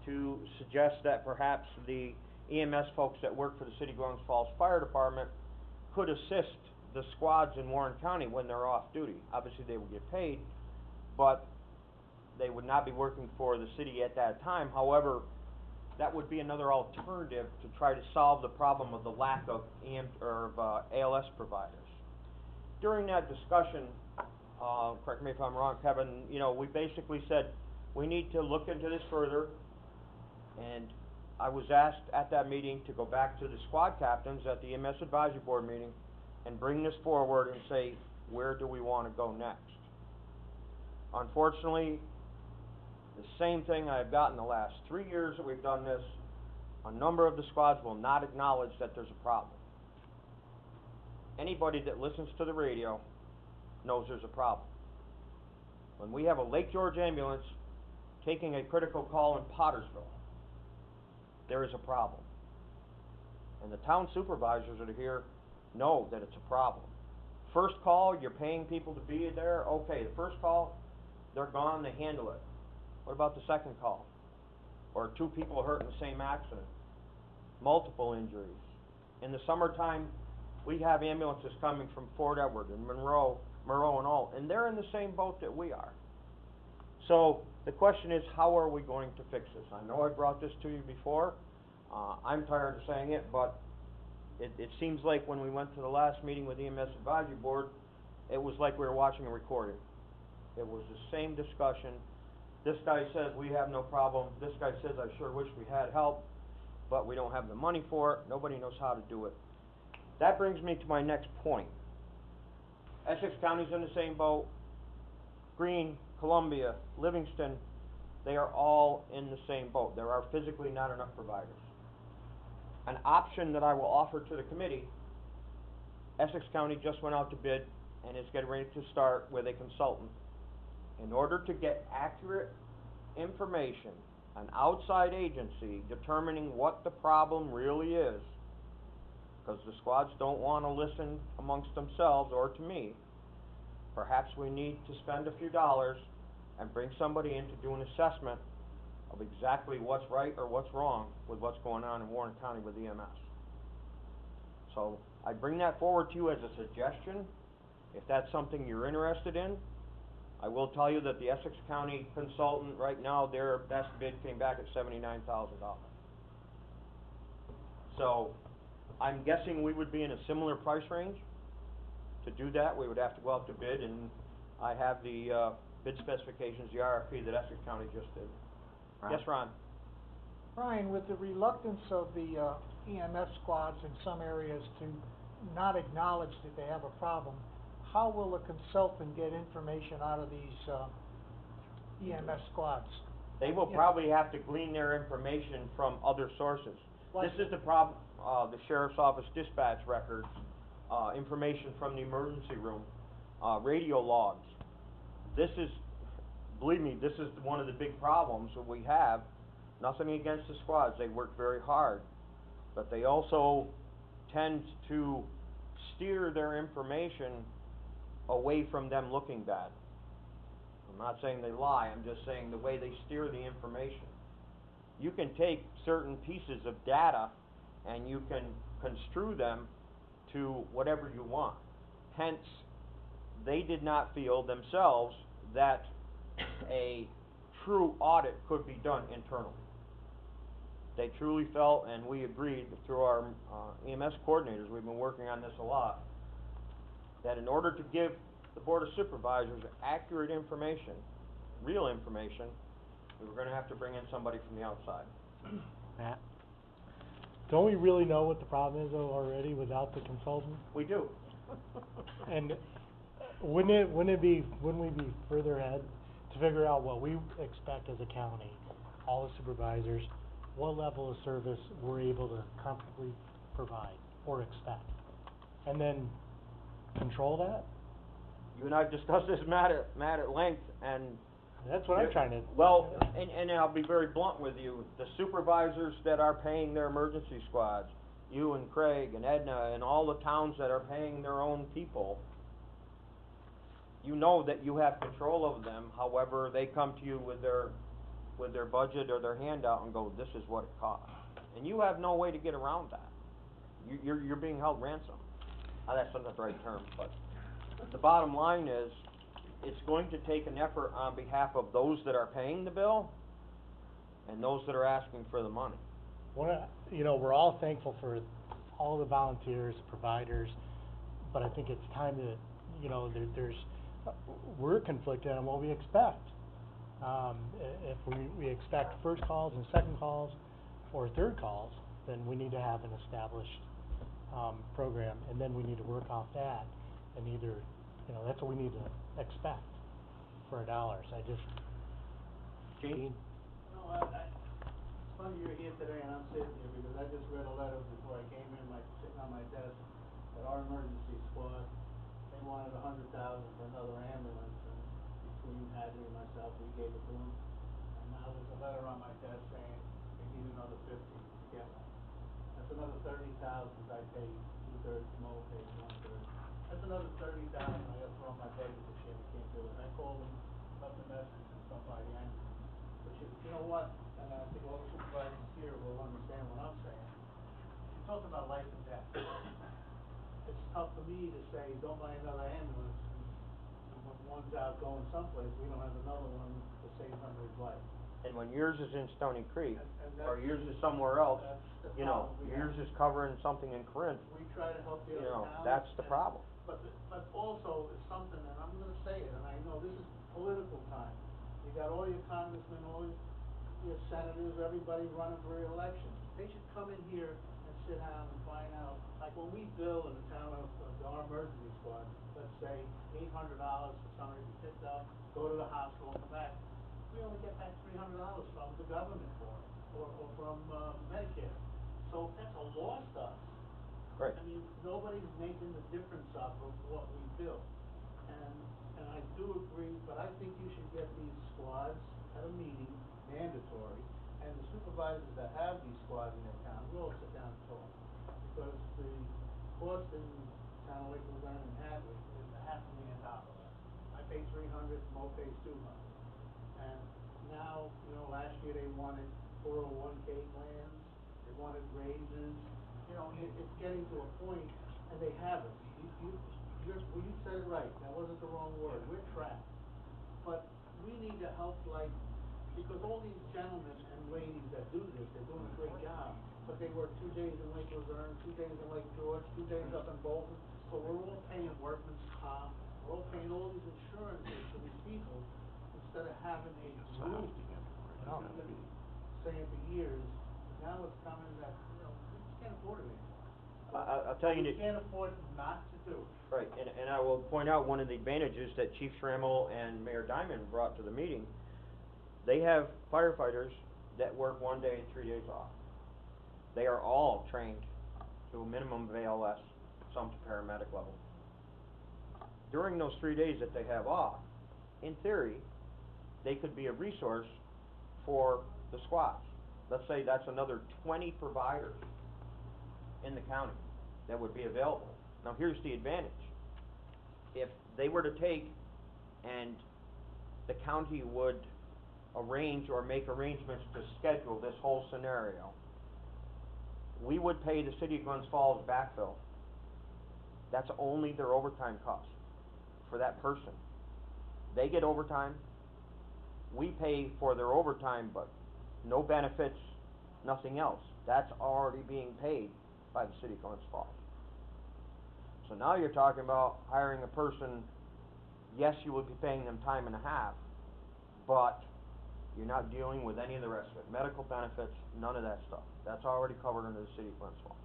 to suggest that perhaps the EMS folks that work for the City of Glens Falls Fire Department could assist the squads in Warren County when they're off duty. Obviously, they would get paid, but they would not be working for the city at that time. However, that would be another alternative to try to solve the problem of the lack of ALS providers. During that discussion, correct me if I'm wrong, Kevin, we basically said we need to look into this further, and I was asked at that meeting to go back to the squad captains at the EMS Advisory Board meeting and bring this forward and say, where do we want to go next? Unfortunately, the same thing I've gotten the last 3 years that we've done this, a number of the squads will not acknowledge that there's a problem. Anybody that listens to the radio knows there's a problem. When we have a Lake George ambulance taking a critical call in Pottersville, there is a problem. And the town supervisors that are here know that it's a problem. First call, you're paying people to be there, okay, the first call, they're gone, they handle it. What about the second call? Or 2 people hurt in the same accident? Multiple injuries. In the summertime, we have ambulances coming from Fort Edward and Monroe and all, and they're in the same boat that we are. So the question is, how are we going to fix this? I know I brought this to you before. I'm tired of saying it, but it seems like when we went to the last meeting with the EMS Advisory Board, it was like we were watching a recording. It was the same discussion. This guy says we have no problem. This guy says I sure wish we had help, but we don't have the money for it. Nobody knows how to do it. That brings me to my next point. Essex County's in the same boat. Greene, Columbia, Livingston, they are all in the same boat. There are physically not enough providers. An option that I will offer to the committee, Essex County just went out to bid and is getting ready to start with a consultant. In order to get accurate information, an outside agency determining what the problem really is, because the squads don't want to listen amongst themselves or to me, perhaps we need to spend a few dollars and bring somebody in to do an assessment of exactly what's right or what's wrong with what's going on in Warren County with EMS. So I bring that forward to you as a suggestion. If that's something you're interested in, I will tell you that the Essex County consultant right now, their best bid came back at $79,000. So I'm guessing we would be in a similar price range. to do that, we would have to go out to bid, and I have the, bid specifications, the RFP that Essex County just did. Ron? Yes, Ron? Brian, with the reluctance of the EMS squads in some areas to not acknowledge that they have a problem, how will a consultant get information out of these EMS squads? They will Yeah. probably have to glean their information from other sources. Like- This is the problem, the sheriff's office dispatch records, information from the emergency room, radio logs. This is, believe me, this is one of the big problems that we have. Nothing against the squads, they work very hard, but they also tend to steer their information away from them looking bad. I'm not saying they lie, I'm just saying the way they steer the information. You can take certain pieces of data and you can construe them to whatever you want. Hence, they did not feel themselves that a true audit could be done internally. They truly felt, and we agreed through our EMS coordinators, we've been working on this a lot, that in order to give the Board of Supervisors accurate information, real information, we were gonna have to bring in somebody from the outside. Matt? Don't we really know what the problem is though already without the consultant? We do. And wouldn't we be further ahead to figure out what we expect as a county, all the supervisors, what level of service we're able to comfortably provide or expect? And then control that? You and I have discussed this, Matt, at length, and That's what I'm trying to. well, and I'll be very blunt with you, the supervisors that are paying their emergency squads, you and Craig and Edna and all the towns that are paying their own people, you know that you have control over them, however, they come to you with their budget or their handout and go, this is what it costs. And you have no way to get around that. You're being held ransom. That's not the right term, but the bottom line is, it's going to take an effort on behalf of those that are paying the bill and those that are asking for the money. We're all thankful for all the volunteers, providers, but I think it's time to, we're conflicted on what we expect. If we expect first calls and second calls or third calls, then we need to have an established program, and then we need to work off that, and either, that's what we need to expect for our dollars. Gene? It's funny you're here today and I'm sitting here because I just read a letter before I came in, sitting on my desk, that our emergency squad, they wanted $100,000 for another ambulance, and between Hadley and myself, we gave it to them. And now there's a letter on my desk saying they need another 50 to get one. That's another 30,000 I paid, 2/3, Mo paid 1/3. That's another 30,000 I gotta throw in my budget this year, we can't do it. I called them, left a message, and stuff by the end. But you know what, and I think all the supervisors here will understand what I'm saying. You're talking about life and death. It's tough for me to say, don't buy another ambulance, and when one's out going someplace, we don't have another one to save somebody's life. And when yours is in Stony Creek, And or that's- yours is somewhere else, that's the yours problem we have. is covering something in Corinth, We try to help the other towns. that's the problem. But also, it's something, and I'm gonna say it, and I know this is political time. You got all your congressmen, all your senators, everybody running for re-election. They should come in here and sit down and find out, like when we bill in the town of our emergency squad, let's say $800 for somebody to be picked up, go to the hospital and come back. We only get back $300 from the government for it, or from Medicare. So that's a loss to us. Right. I mean, nobody's making the difference off of what we build. And I do agree, but I think you should get these squads at a meeting, mandatory, and the supervisors that have these squads in their town, we all sit down and talk. Because the cost in town of Lake Luzerne and Hadley is $500,000. I pay $300, Mo pays $200. And now, last year they wanted 401k plans, they wanted raises. It's getting to a point, and they haven't. You said it right, that wasn't the wrong word, we're trapped. But we need to help, because all these gentlemen and ladies that do this, they're doing a great job, but they work 2 days in Lake Luzerne, 2 days in Lake George, 2 days up in Bolton, So we're all paying workman's comp, we're all paying all these insurances for these people, instead of having a group No. that's been saying for years, now it's coming that, you know, we just can't afford it anymore. I'll tell you We that, can't afford not to do it. right, and I will point out one of the advantages that Chief Schrammel and Mayor Diamond brought to the meeting. They have firefighters that work 1 day and 3 days off. They are all trained to a minimum of ALS, some to paramedic level. During those 3 days that they have off, in theory, they could be a resource for the squads. Let's say that's another 20 providers in the county that would be available. Now here's the advantage. If they were to take and the county would arrange or make arrangements to schedule this whole scenario, we would pay the city of Glens Falls backfill. That's only their overtime cost for that person. They get overtime, we pay for their overtime, but no benefits, nothing else. That's already being paid by the city of Glens Falls. So now you're talking about hiring a person, yes, you would be paying them time and a half, but you're not dealing with any of the rest of it. Medical benefits, none of that stuff. That's already covered under the city of Glens Falls.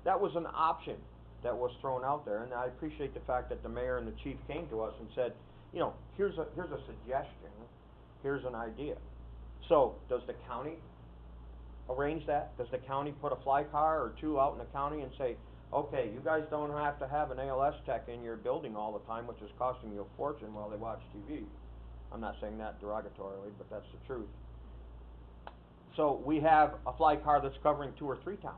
That was an option that was thrown out there, and I appreciate the fact that the mayor and the chief came to us and said, you know, here's a suggestion, here's an idea. So, does the county arrange that? Does the county put a fly car or two out in the county and say, okay, you guys don't have to have an ALS tech in your building all the time, which is costing you a fortune while they watch TV. I'm not saying that derogatorily, but that's the truth. So we have a fly car that's covering 2 or 3 towns.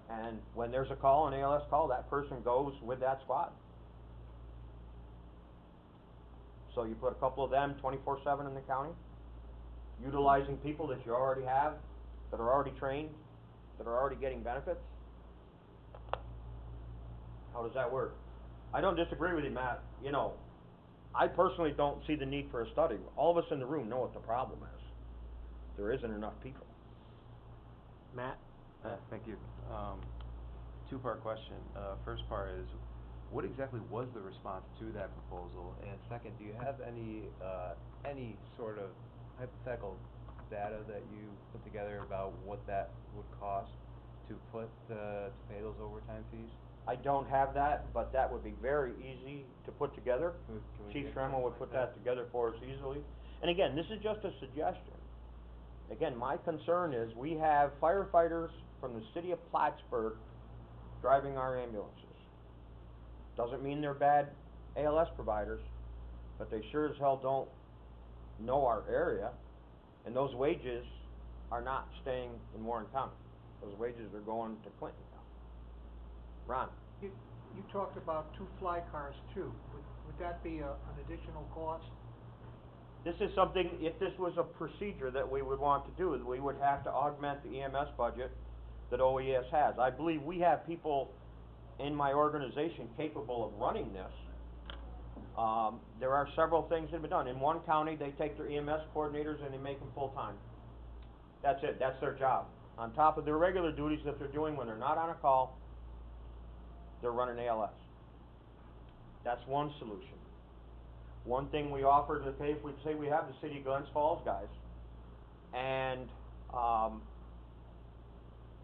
And when there's a call, an ALS call, that person goes with that squad. So you put a couple of them 24/7 in the county, utilizing people that you already have, that are already trained, that are already getting benefits. How does that work? I don't disagree with you, Matt. You know, I personally don't see the need for a study. All of us in the room know what the problem is. There isn't enough people. Matt? Thank you. Two-part question. First part is, what exactly was the response to that proposal? And second, do you have any sort of hypothetical data that you put together about what that would cost to pay those overtime fees? I don't have that, but that would be very easy to put together. Can we Chief get Schrammel something would like put that? that together for us easily. And again, this is just a suggestion. Again, my concern is we have firefighters from the city of Plattsburgh driving our ambulances. Doesn't mean they're bad ALS providers, but they sure as hell don't know our area, and those wages are not staying in Warren County. Those wages are going to Clinton County. Ron? You talked about 2 fly cars too. Would that be an additional cost? This is something, if this was a procedure that we would want to do, is we would have to augment the EMS budget that OES has. I believe we have people in my organization capable of running this. There are several things that have been done. In one county, they take their EMS coordinators and they make them full-time. That's it. That's their job. On top of their regular duties that they're doing when they're not on a call, they're running ALS. That's one solution. One thing we offer to pay, if we say we have the city of Glens Falls guys, and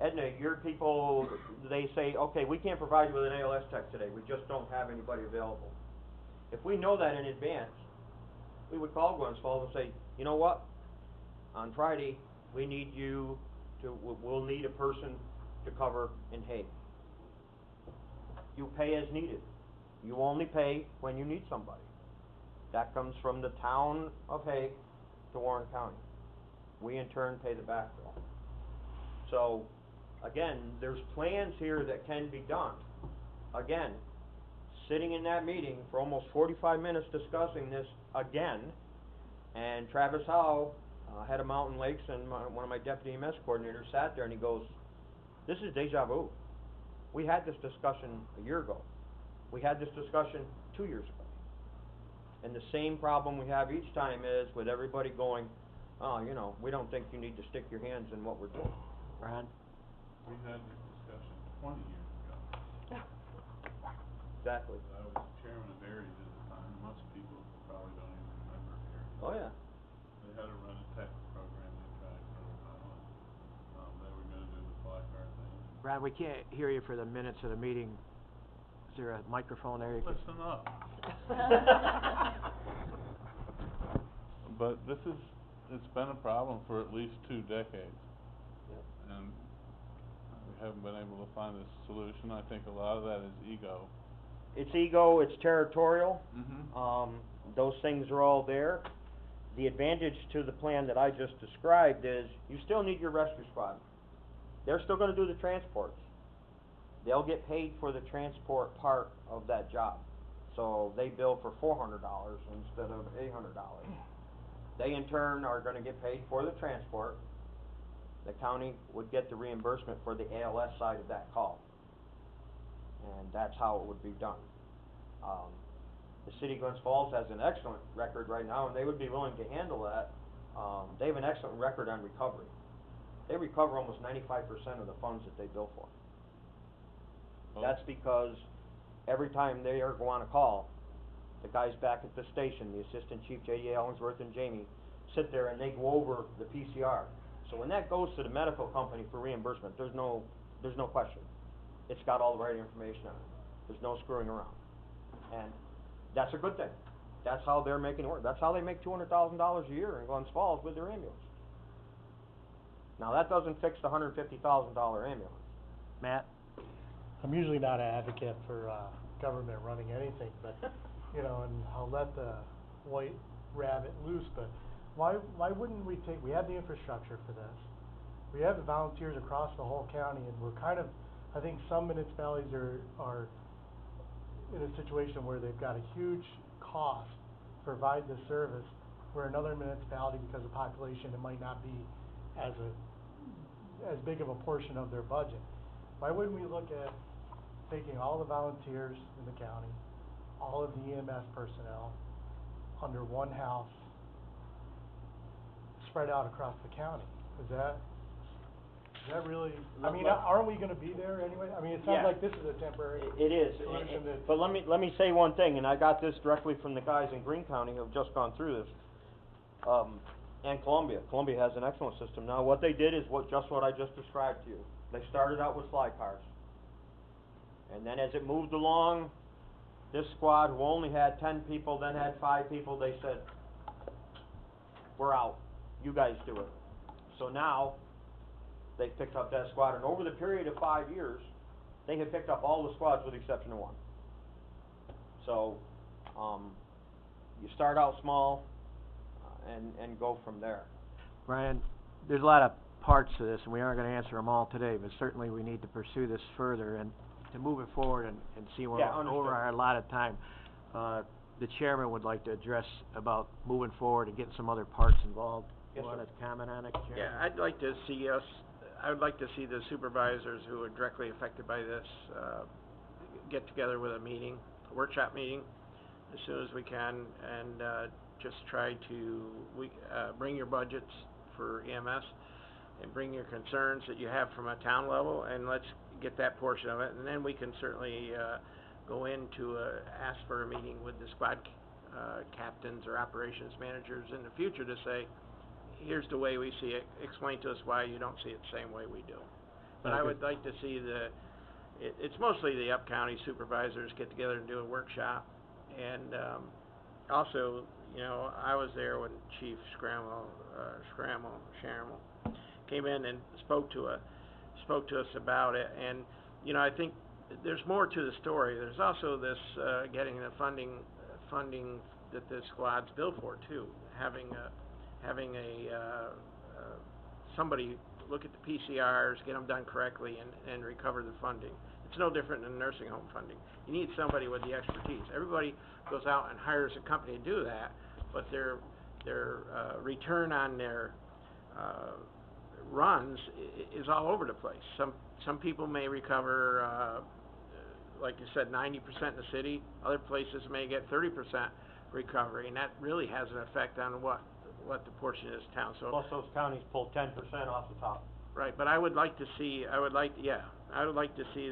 Edna, your people, they say, okay, we can't provide you with an ALS tech today, we just don't have anybody available. If we know that in advance, we would call Glens Falls and say, you know what, on Friday, we need you to, we'll need a person to cover in Hague. You pay as needed. You only pay when you need somebody. That comes from the town of Hague to Warren County. We in turn pay the backfill. So, again, there's plans here that can be done. Again, sitting in that meeting for almost 45 minutes discussing this again, and Travis Howe, head of Mountain Lakes, and one of my deputy EMS coordinators sat there and he goes, this is deja vu. We had this discussion a year ago. We had this discussion 2 years ago. And the same problem we have each time is with everybody going, oh, you know, we don't think you need to stick your hands in what we're doing. Ron? We had this discussion 20 years ago. exactly. I was chairman of Aries at the time, most people probably don't even remember Aries. Oh, yeah. They had to run a tech program they tried for a while, and, they were gonna do the fly car thing. Brad, we can't hear you for the minutes of the meeting. Is there a microphone there? You could- Listen up. But it's been a problem for at least 2 decades. Yep. And we haven't been able to find a solution. I think a lot of that is ego. It's ego, it's territorial. Mm-hmm. Those things are all there. The advantage to the plan that I just described is you still need your rescue squad. They're still gonna do the transports. They'll get paid for the transport part of that job. So they bill for $400 instead of $800. They in turn are gonna get paid for the transport. The county would get the reimbursement for the ALS side of that call. And that's how it would be done. The city of Glens Falls has an excellent record right now, and they would be willing to handle that. They have an excellent record on recovery. They recover almost 95% of the funds that they bill for. That's because every time they are go on a call, the guys back at the station, the assistant chief, J.D. Ellingsworth and Jamie, sit there and they go over the PCR. So when that goes to the medical company for reimbursement, there's no question. It's got all the right information on it. There's no screwing around. And that's a good thing. That's how they're making it work. That's how they make $200,000 a year in Glens Falls with their ambulance. Now that doesn't fix the $150,000 ambulance. Matt? I'm usually not an advocate for, government running anything, but, you know, and I'll let the white rabbit loose, but why wouldn't we we have the infrastructure for this. We have the volunteers across the whole county, and we're kind of, I think some municipalities are in a situation where they've got a huge cost to provide this service, where another municipality, because of population, it might not be as big of a portion of their budget. Why wouldn't we look at taking all the volunteers in the county, all of the EMS personnel, under one house, spread out across the county? Is that really, I mean, aren't we gonna be there anyway? I mean, it sounds Yeah. like this is a temporary It is, solution that. but let me say one thing, and I got this directly from the guys in Greene County who have just gone through this. And Columbia has an excellent system. Now, what they did is just what I just described to you. They started out with fly cars. And then as it moved along, this squad, who only had 10 people, then had 5 people, they said, we're out, you guys do it. So now, they picked up that squad, and over the period of 5 years, they have picked up all the squads with the exception of one. So, you start out small, and go from there. Brian, there's a lot of parts to this, and we aren't gonna answer them all today, but certainly we need to pursue this further and to move it forward and see where Yeah, we're over our allotted time. The chairman would like to address about moving forward and getting some other parts involved. Yes, You sir. wanna comment on it, Chairman? Yeah, I'd like to see the supervisors who are directly affected by this, get together with a workshop meeting, as soon as we can, and, just try to, bring your budgets for EMS, and bring your concerns that you have from a town level, and let's get that portion of it, and then we can certainly, go into, ask for a meeting with the squad, captains or operations managers in the future to say, here's the way we see it, explain to us why you don't see it the same way we do. But I would like to see it's mostly the up-county supervisors get together and do a workshop, and, also, you know, I was there when Chief Schrammel came in and spoke to us about it, and, you know, I think there's more to the story. There's also this, getting the funding that the squads bill for too, having somebody look at the PCRs, get them done correctly, and recover the funding. It's no different than nursing home funding. You need somebody with the expertise. Everybody goes out and hires a company to do that, but their return on their runs is all over the place. Some people may recover, like you said, 90% in the city. Other places may get 30% recovery, and that really has an effect on what the portion is town. So Plus those counties pull 10% off the top. right, but I would like to see, I would like to see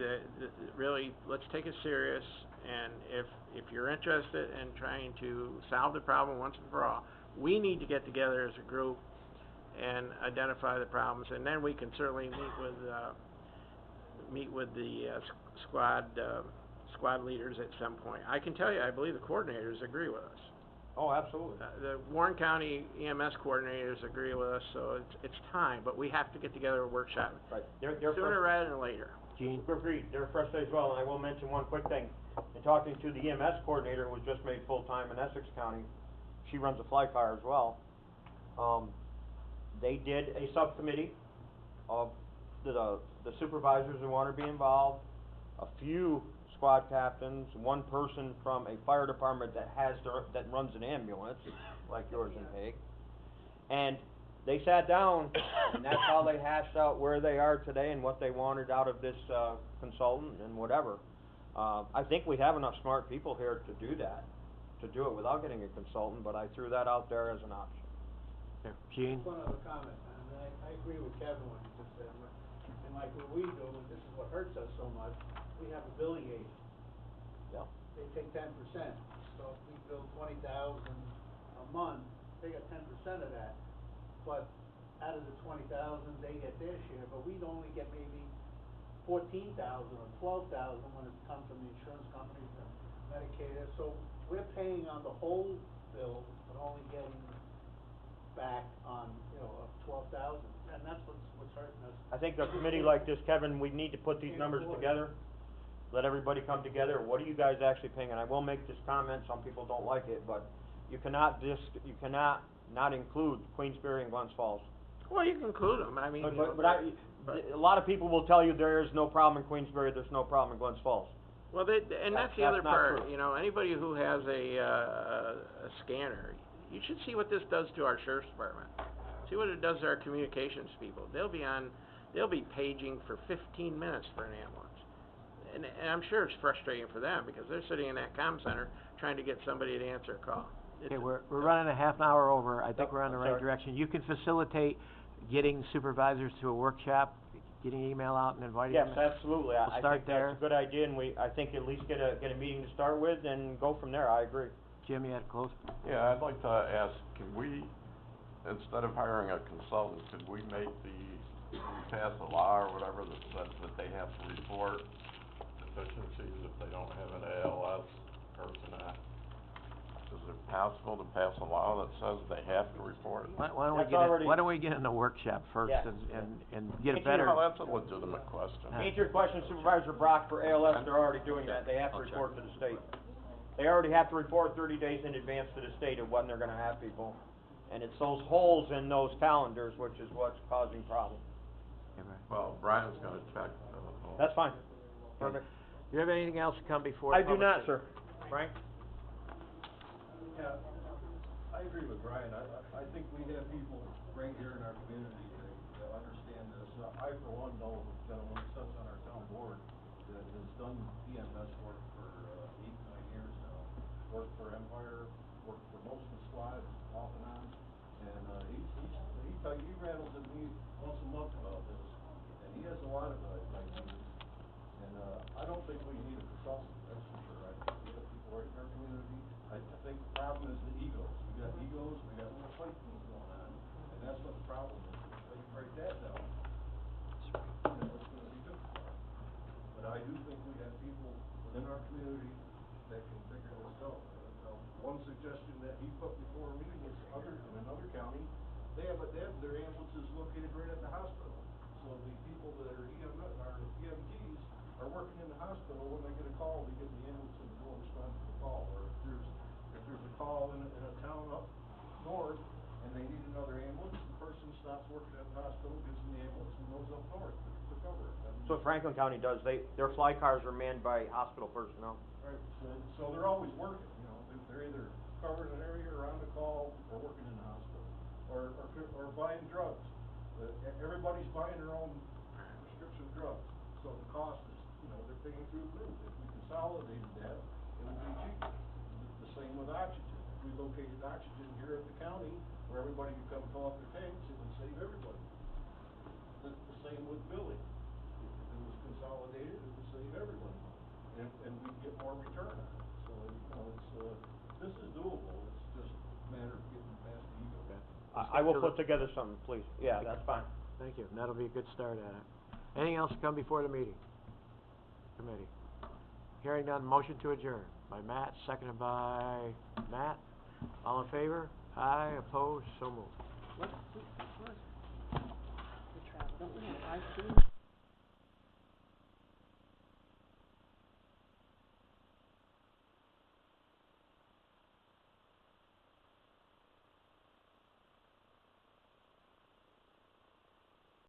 really, let's take it serious, and if you're interested in trying to solve the problem once and for all, we need to get together as a group and identify the problems, and then we can certainly meet with the squad leaders at some point. I can tell you, I believe the coordinators agree with us. Oh, absolutely. The Warren County EMS coordinators agree with us, so it's time, but we have to get together a workshop. Right. Sooner rather than later. Gene? Agreed, they're frustrated as well, and I will mention one quick thing. In talking to the EMS coordinator who was just made full-time in Essex County, she runs a fly car as well. They did a subcommittee of the supervisors who want to be involved, a few squad captains, one person from a fire department that runs an ambulance, like yours in Hague. And they sat down, and that's how they hashed out where they are today and what they wanted out of this consultant and whatever. I think we have enough smart people here to do that, to do it without getting a consultant, but I threw that out there as an option. Gene? Just one other comment, and I agree with Kevin what he just said, and like what we do, and this is what hurts us so much, we have a billing agent. Yeah. They take 10%, so if we bill 20,000 a month, they get 10% of that. But out of the 20,000, they get their share, but we'd only get maybe 14,000 or 12,000 when it comes from the insurance companies and Medicare. So we're paying on the whole bill, but only getting back on, 12,000, and that's what's hurting us. I think a committee like this, Kevin, we need to put these numbers together, let everybody come together, what are you guys actually paying? And I will make this comment, some people don't like it, but you cannot not include Queensbury and Glens Falls. Well, you can include them, I mean. A lot of people will tell you there is no problem in Queensbury, there's no problem in Glens Falls. Well, and that's the other part, anybody who has a scanner, you should see what this does to our sheriff's department. See what it does to our communications people. They'll be paging for 15 minutes for an ambulance. And I'm sure it's frustrating for them because they're sitting in that comm center trying to get somebody to answer a call. Okay, we're running a half an hour over. I think we're on the right direction. You can facilitate getting supervisors to a workshop, getting an email out and inviting them. Yes, absolutely. We'll start there. That's a good idea, and I think at least get a meeting to start with and go from there. I agree. Jim, you had to close? Yeah, I'd like to ask, can we, instead of hiring a consultant, could we pass a law or whatever that says that they have to report deficiencies if they don't have an ALS person at? Is it possible to pass a law that says they have to report? Why don't we get in the workshop first and get a better... Well, that's a legitimate question. To answer your question, Supervisor Brock, for ALS, they're already doing that. They have to report to the state. They already have to report 30 days in advance to the state of when they're gonna have people. And it's those holes in those calendars which is what's causing problems. Well, Brian's gonna check. That's fine. Perfect. Do you have anything else to come before? I do not, sir. Frank? Yeah, I agree with Brian. I think we have people right here in our community that understand this. I, for one, know a gentleman who sits on our town board that has done EMS work for 8, 9 years now. Worked for Empire, worked for most of the squads, off and on. And he rattles at me once a month about this. And he has a lot of ideas. And I don't think we need a consultant, that's for sure. I think we have people right in our community. I think the problem is the egos. We got little fight things going on, and that's what the problem is. If they break that down, it's gonna be difficult. But I do think we have people within our community that can figure this out. One suggestion that he put before me was in another county, they have their ambulances located right at the hospital. So the people that are EMTs are working in the hospital. When they get a call, they get in the ambulance and go respond to the call. Or if there's a call in a town up north and they need another ambulance, the person stops working at the hospital, gets in the ambulance and goes up north to cover it. So what Franklin County does, their fly cars are manned by hospital personnel. Right, so they're always working, they're either covering an area or on the call or working in the hospital, or buying drugs. Everybody's buying their own prescription drugs, so the cost is, they're paying through the roof. If we consolidated that, it would be cheaper. The same with oxygen. If we located oxygen here at the county, where everybody could come fill up their tanks, it would save everybody. The same with billing. If it was consolidated, it would save everyone money, and we'd get more return on it. So, you know, this is doable, it's just a matter of getting past the ego. Okay. I will put together something, please. Yeah, that's fine. Thank you, and that'll be a good start at it. Anything else to come before the meeting? Committee. Hearing none, motion to adjourn by Matt, seconded by Matt. All in favor? Aye, opposed, so moved. What, we travel, don't we have 5 teams?